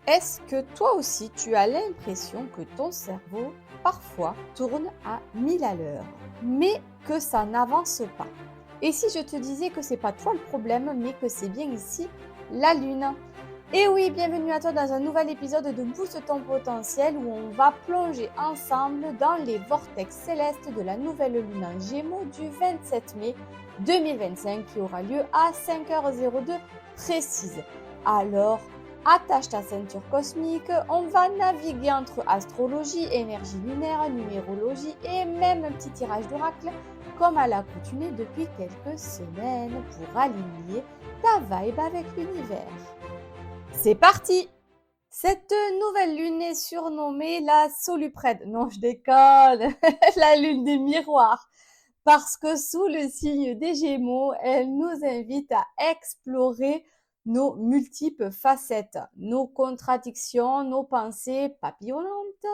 Est-ce que toi aussi tu as l'impression que ton cerveau parfois tourne à 1000 à l'heure, mais que ça n'avance pas? Et si je te disais que c'est pas toi le problème, mais que c'est bien ici la Lune? Et oui, bienvenue à toi dans un nouvel épisode de Booste ton potentiel où on va plonger ensemble dans les vortex célestes de la nouvelle lune en Gémeaux du 27 mai 2025 qui aura lieu à 5h02 précise. Alors, attache ta ceinture cosmique, on va naviguer entre astrologie, énergie lunaire, numérologie et même un petit tirage d'oracle comme à l'accoutumée depuis quelques semaines pour aligner ta vibe avec l'univers. C'est parti! Cette nouvelle lune est surnommée la Soluprède. Non, je déconne, la lune des miroirs. Parce que sous le signe des Gémeaux, elle nous invite à explorer nos multiples facettes, nos contradictions, nos pensées papillonnantes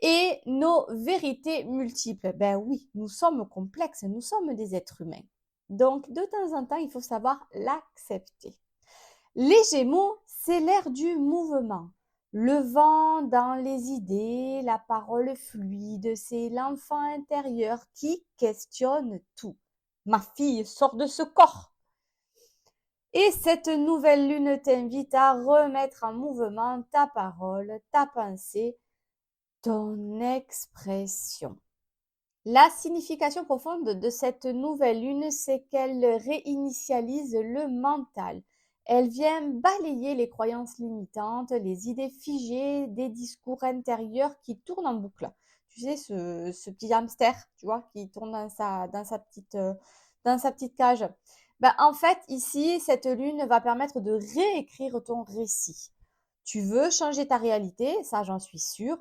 et nos vérités multiples. Ben oui, nous sommes complexes, nous sommes des êtres humains. Donc, de temps en temps, il faut savoir l'accepter. Les Gémeaux, c'est l'ère du mouvement. Le vent dans les idées, la parole fluide, c'est l'enfant intérieur qui questionne tout. Ma fille, sors de ce corps! Et cette nouvelle lune t'invite à remettre en mouvement ta parole, ta pensée, ton expression. La signification profonde de cette nouvelle lune, c'est qu'elle réinitialise le mental. Elle vient balayer les croyances limitantes, les idées figées, des discours intérieurs qui tournent en boucle. Tu sais, ce petit hamster, tu vois, qui tourne dans sa petite cage. Ben, en fait, ici, cette lune va permettre de réécrire ton récit. Tu veux changer ta réalité, ça j'en suis sûre.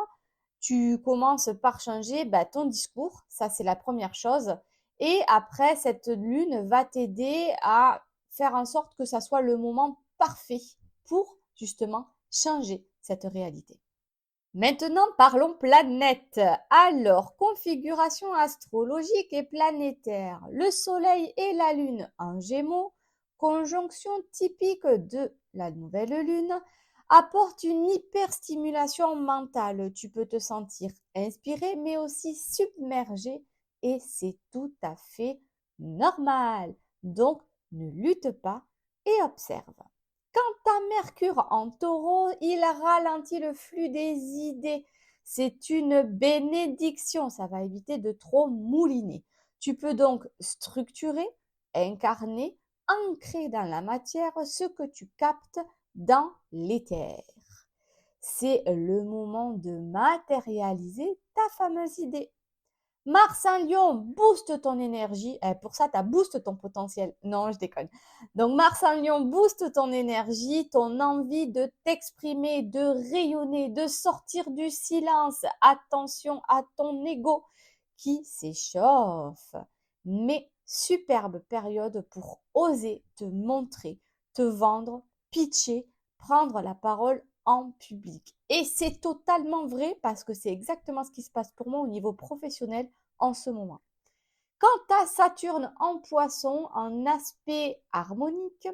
Tu commences par changer ton discours, ça c'est la première chose. Et après, cette lune va t'aider à faire en sorte que ça soit le moment parfait pour justement changer cette réalité. Maintenant, parlons planète. Alors, configuration astrologique et planétaire. Le Soleil et la Lune en Gémeaux, conjonction typique de la nouvelle Lune, apporte une hyperstimulation mentale. Tu peux te sentir inspiré, mais aussi submergé, et c'est tout à fait normal. Donc, ne lutte pas et observe. Quant à Mercure en taureau, il ralentit le flux des idées. C'est une bénédiction, ça va éviter de trop mouliner. Tu peux donc structurer, incarner, ancrer dans la matière ce que tu captes dans l'éther. C'est le moment de matérialiser ta fameuse idée. Mars en Lion, booste ton énergie. Pour ça, tu as booste ton potentiel. Non, je déconne. Donc, Mars en Lion, booste ton énergie, ton envie de t'exprimer, de rayonner, de sortir du silence. Attention à ton ego qui s'échauffe. Mais superbe période pour oser te montrer, te vendre, pitcher, prendre la parole en public. Et c'est totalement vrai parce que c'est exactement ce qui se passe pour moi au niveau professionnel en ce moment. Quant à Saturne en poisson, en aspect harmonique,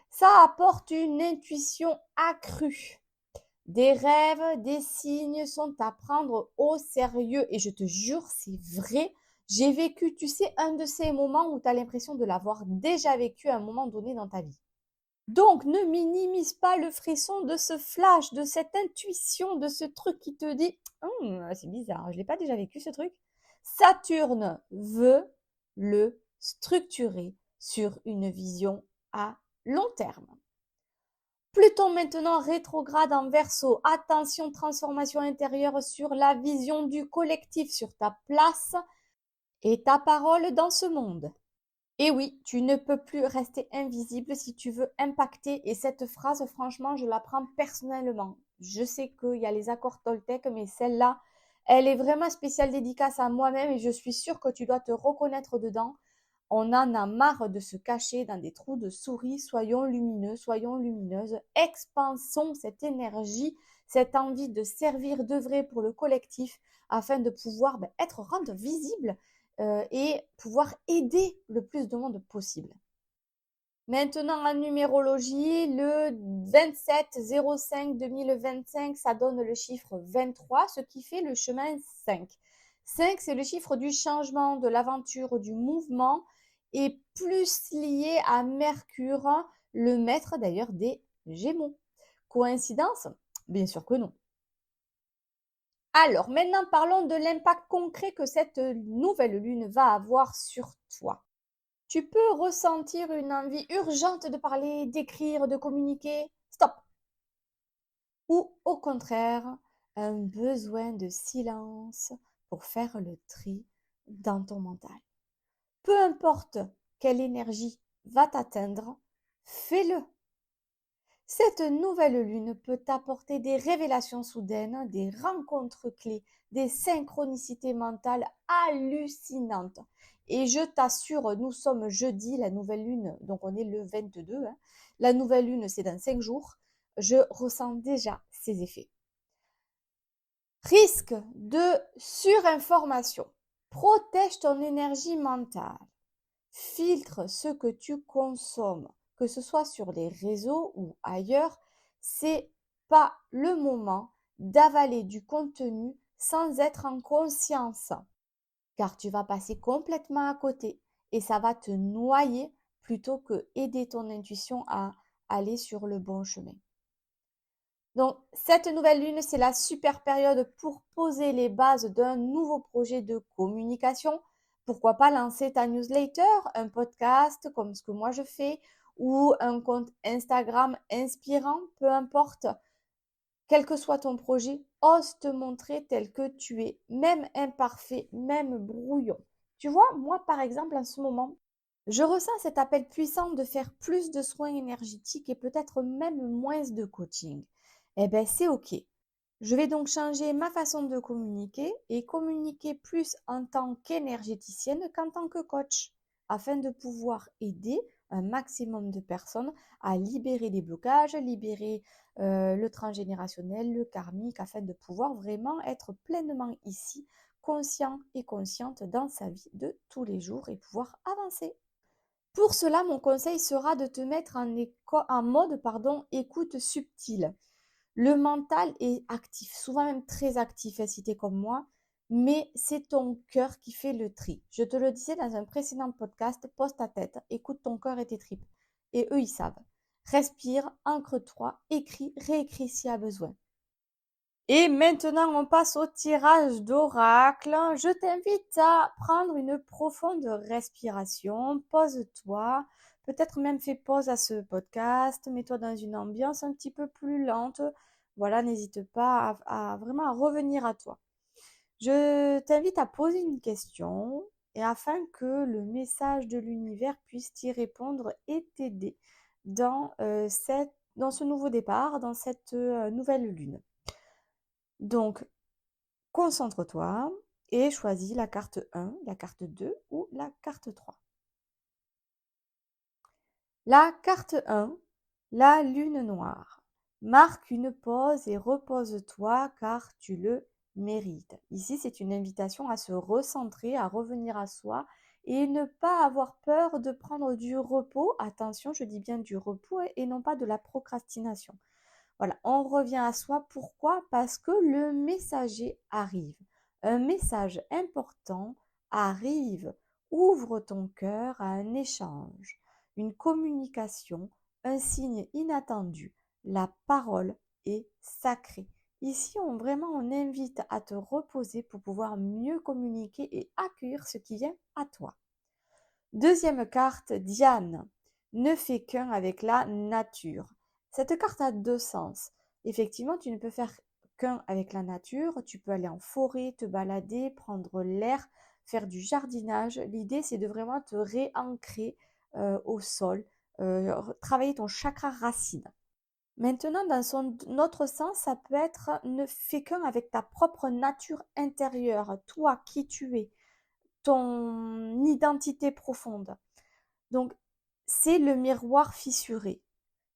ça apporte une intuition accrue. Des rêves, des signes sont à prendre au sérieux. Et je te jure, c'est vrai. J'ai vécu, tu sais, un de ces moments où tu as l'impression de l'avoir déjà vécu à un moment donné dans ta vie. Donc, ne minimise pas le frisson de ce flash, de cette intuition, de ce truc qui te dit c'est bizarre, je ne l'ai pas déjà vécu ce truc. Saturne veut le structurer sur une vision à long terme. Pluton maintenant rétrograde en Verseau. Attention, transformation intérieure sur la vision du collectif, sur ta place et ta parole dans ce monde. Et oui, tu ne peux plus rester invisible si tu veux impacter. Et cette phrase, franchement, je la prends personnellement. Je sais qu'il y a les accords Toltec, mais celle-là, elle est vraiment spéciale dédicace à moi-même et je suis sûre que tu dois te reconnaître dedans. On en a marre de se cacher dans des trous de souris. Soyons lumineux, soyons lumineuses. Expansons cette énergie, cette envie de servir, d'œuvrer pour le collectif afin de pouvoir être rendre visible et pouvoir aider le plus de monde possible. Maintenant, en numérologie, le 27-05-2025, ça donne le chiffre 23, ce qui fait le chemin 5. 5, c'est le chiffre du changement, de l'aventure, du mouvement, et plus lié à Mercure, le maître d'ailleurs des Gémeaux. Coïncidence? Bien sûr que non. Alors, maintenant, parlons de l'impact concret que cette nouvelle lune va avoir sur toi. Tu peux ressentir une envie urgente de parler, d'écrire, de communiquer. Stop. Ou au contraire, un besoin de silence pour faire le tri dans ton mental. Peu importe quelle énergie va t'atteindre, fais-le. Cette nouvelle lune peut t'apporter des révélations soudaines, des rencontres clés, des synchronicités mentales hallucinantes. Et je t'assure, nous sommes jeudi, la nouvelle lune, donc on est le 22. La nouvelle lune, c'est dans 5 jours. Je ressens déjà ses effets. Risque de surinformation. Protège ton énergie mentale. Filtre ce que tu consommes, que ce soit sur les réseaux ou ailleurs. C'est pas le moment d'avaler du contenu sans être en conscience, car tu vas passer complètement à côté et ça va te noyer plutôt que aider ton intuition à aller sur le bon chemin. Donc, cette nouvelle lune, c'est la super période pour poser les bases d'un nouveau projet de communication. Pourquoi pas lancer ta newsletter, un podcast comme ce que moi je fais, ou un compte Instagram inspirant, peu importe. Quel que soit ton projet, ose te montrer tel que tu es, même imparfait, même brouillon. Tu vois, moi par exemple, en ce moment, je ressens cet appel puissant de faire plus de soins énergétiques et peut-être même moins de coaching. Eh bien, c'est OK. Je vais donc changer ma façon de communiquer et communiquer plus en tant qu'énergéticienne qu'en tant que coach, afin de pouvoir aider un maximum de personnes à libérer des blocages, libérer le transgénérationnel, le karmique, afin de pouvoir vraiment être pleinement ici, conscient et consciente dans sa vie de tous les jours et pouvoir avancer. Pour cela, mon conseil sera de te mettre en mode écoute subtile. Le mental est actif, souvent même très actif, si tu es comme moi, mais c'est ton cœur qui fait le tri. Je te le disais dans un précédent podcast, pose ta tête, écoute ton cœur et tes tripes. Et eux, ils savent. Respire, ancre-toi, écris, réécris s'il y a besoin. Et maintenant, on passe au tirage d'oracle. Je t'invite à prendre une profonde respiration. Pose-toi. Peut-être même fais pause à ce podcast. Mets-toi dans une ambiance un petit peu plus lente. Voilà, n'hésite pas à vraiment à revenir à toi. Je t'invite à poser une question et afin que le message de l'univers puisse t'y répondre et t'aider dans ce nouveau départ, dans cette nouvelle lune. Donc, concentre-toi et choisis la carte 1, la carte 2 ou la carte 3. La carte 1, la lune noire. Marque une pause et repose-toi car tu le mérites. Ici, c'est une invitation à se recentrer, à revenir à soi et ne pas avoir peur de prendre du repos. Attention, je dis bien du repos et non pas de la procrastination. Voilà, on revient à soi. Pourquoi? Parce que le messager arrive. Un message important arrive. Ouvre ton cœur à un échange, une communication, un signe inattendu. La parole est sacrée. Ici, on invite à te reposer pour pouvoir mieux communiquer et accueillir ce qui vient à toi. Deuxième carte, Diane, ne fais qu'un avec la nature. Cette carte a deux sens. Effectivement, tu ne peux faire qu'un avec la nature. Tu peux aller en forêt, te balader, prendre l'air, faire du jardinage. L'idée, c'est de vraiment te réancrer au sol, travailler ton chakra racine. Maintenant, dans son autre sens, ça peut être ne fais qu'un avec ta propre nature intérieure, toi qui tu es, ton identité profonde. Donc, c'est le miroir fissuré.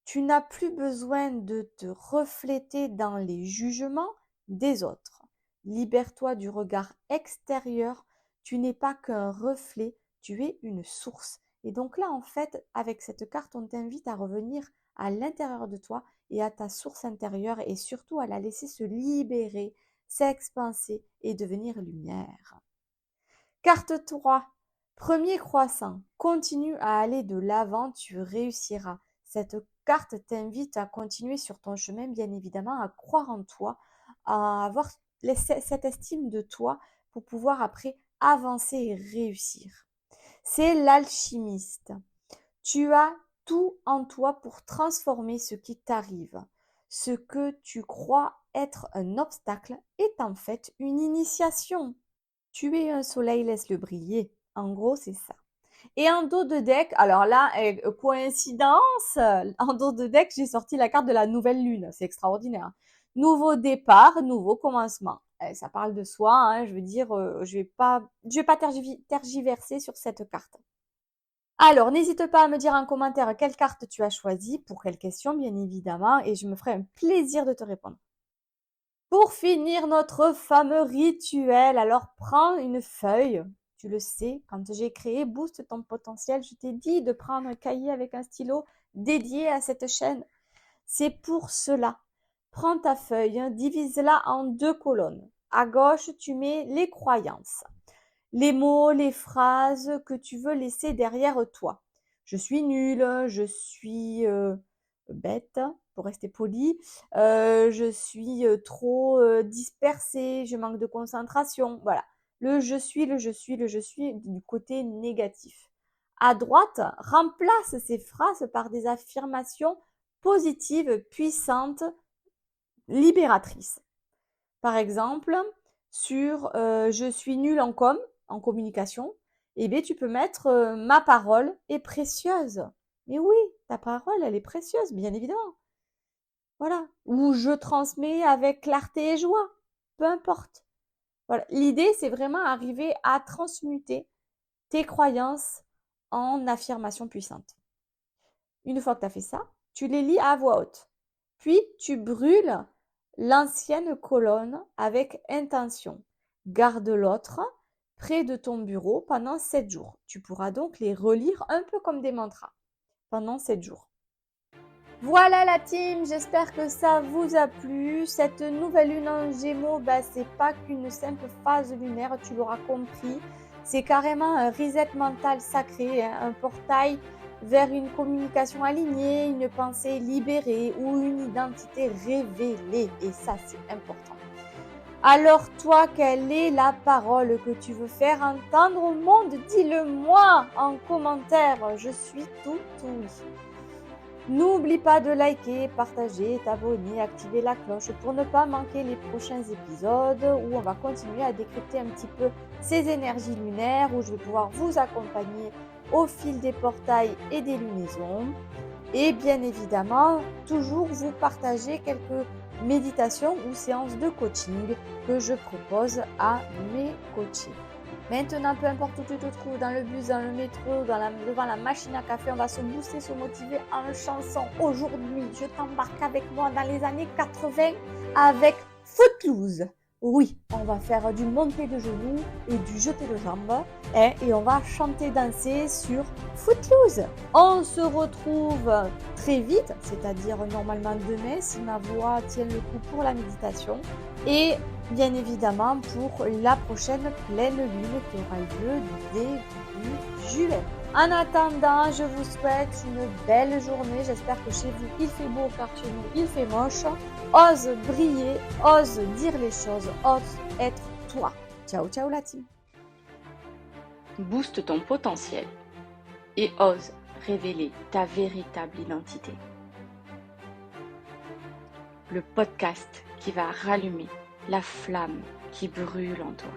Tu n'as plus besoin de te refléter dans les jugements des autres. Libère-toi du regard extérieur. Tu n'es pas qu'un reflet, tu es une source. Et donc là, en fait, avec cette carte, on t'invite à revenir à l'intérieur de toi et à ta source intérieure et surtout à la laisser se libérer, s'expanser et devenir lumière. Carte 3. Premier croissant. Continue à aller de l'avant, tu réussiras. Cette carte t'invite à continuer sur ton chemin, bien évidemment, à croire en toi, à avoir cette estime de toi pour pouvoir après avancer et réussir. C'est l'alchimiste. Tu as tout en toi pour transformer ce qui t'arrive. Ce que tu crois être un obstacle est en fait une initiation. Tu es un soleil, laisse-le briller. En gros, c'est ça. Et en dos de deck, alors là, coïncidence, en dos de deck, j'ai sorti la carte de la nouvelle lune. C'est extraordinaire. Nouveau départ, nouveau commencement. Ça parle de soi, hein, je veux dire, je vais pas tergiverser sur cette carte. Alors, n'hésite pas à me dire en commentaire quelle carte tu as choisie, pour quelle question, bien évidemment, et je me ferai un plaisir de te répondre. Pour finir notre fameux rituel, alors prends une feuille. Tu le sais, quand j'ai créé Booste ton potentiel, je t'ai dit de prendre un cahier avec un stylo dédié à cette chaîne. C'est pour cela. Prends ta feuille, divise-la en 2 colonnes. À gauche, tu mets les croyances, les mots, les phrases que tu veux laisser derrière toi. Je suis nulle, je suis bête, pour rester poli, je suis trop dispersée, je manque de concentration. Voilà. Le je suis, le je suis, le je suis du côté négatif. À droite, remplace ces phrases par des affirmations positives, puissantes, libératrices. Par exemple, sur je suis nulle en communication, eh bien, tu peux mettre ma parole est précieuse. Mais oui, ta parole, elle est précieuse, bien évidemment. Voilà. Ou je transmets avec clarté et joie. Peu importe. Voilà. L'idée, c'est vraiment arriver à transmuter tes croyances en affirmations puissantes. Une fois que tu as fait ça, tu les lis à voix haute. Puis, tu brûles l'ancienne colonne avec intention. Garde l'autre près de ton bureau pendant 7 jours. Tu pourras donc les relire un peu comme des mantras pendant 7 jours. Voilà la team, j'espère que ça vous a plu. Cette nouvelle lune en Gémeaux, c'est pas qu'une simple phase lunaire, tu l'auras compris. C'est carrément un reset mental sacré, un portail vers une communication alignée, une pensée libérée ou une identité révélée. Et ça, c'est important. Alors toi, quelle est la parole que tu veux faire entendre au monde? Dis-le moi en commentaire, je suis tout oui. N'oublie pas de liker, partager, t'abonner, activer la cloche pour ne pas manquer les prochains épisodes où on va continuer à décrypter un petit peu ces énergies lunaires, où je vais pouvoir vous accompagner au fil des portails et des lunaisons. Et bien évidemment, toujours vous partager quelques méditations ou séances de coaching que je propose à mes coachés. Maintenant, peu importe où tu te trouves, dans le bus, dans le métro, devant la machine à café, on va se booster, se motiver en chanson. Aujourd'hui, je t'embarque avec moi dans les années 80 avec Footloose. Oui, on va faire du monté de genoux et du jeté de jambes et on va chanter, danser sur Footloose. On se retrouve très vite, c'est-à-dire normalement demain si ma voix tient le coup pour la méditation et bien évidemment pour la prochaine pleine lune qui aura lieu début juillet. En attendant, je vous souhaite une belle journée. J'espère que chez vous il fait beau car chez nous il fait moche. Ose briller, ose dire les choses, ose être toi. Ciao, ciao la team. Booste ton potentiel et ose révéler ta véritable identité. Le podcast qui va rallumer la flamme qui brûle en toi.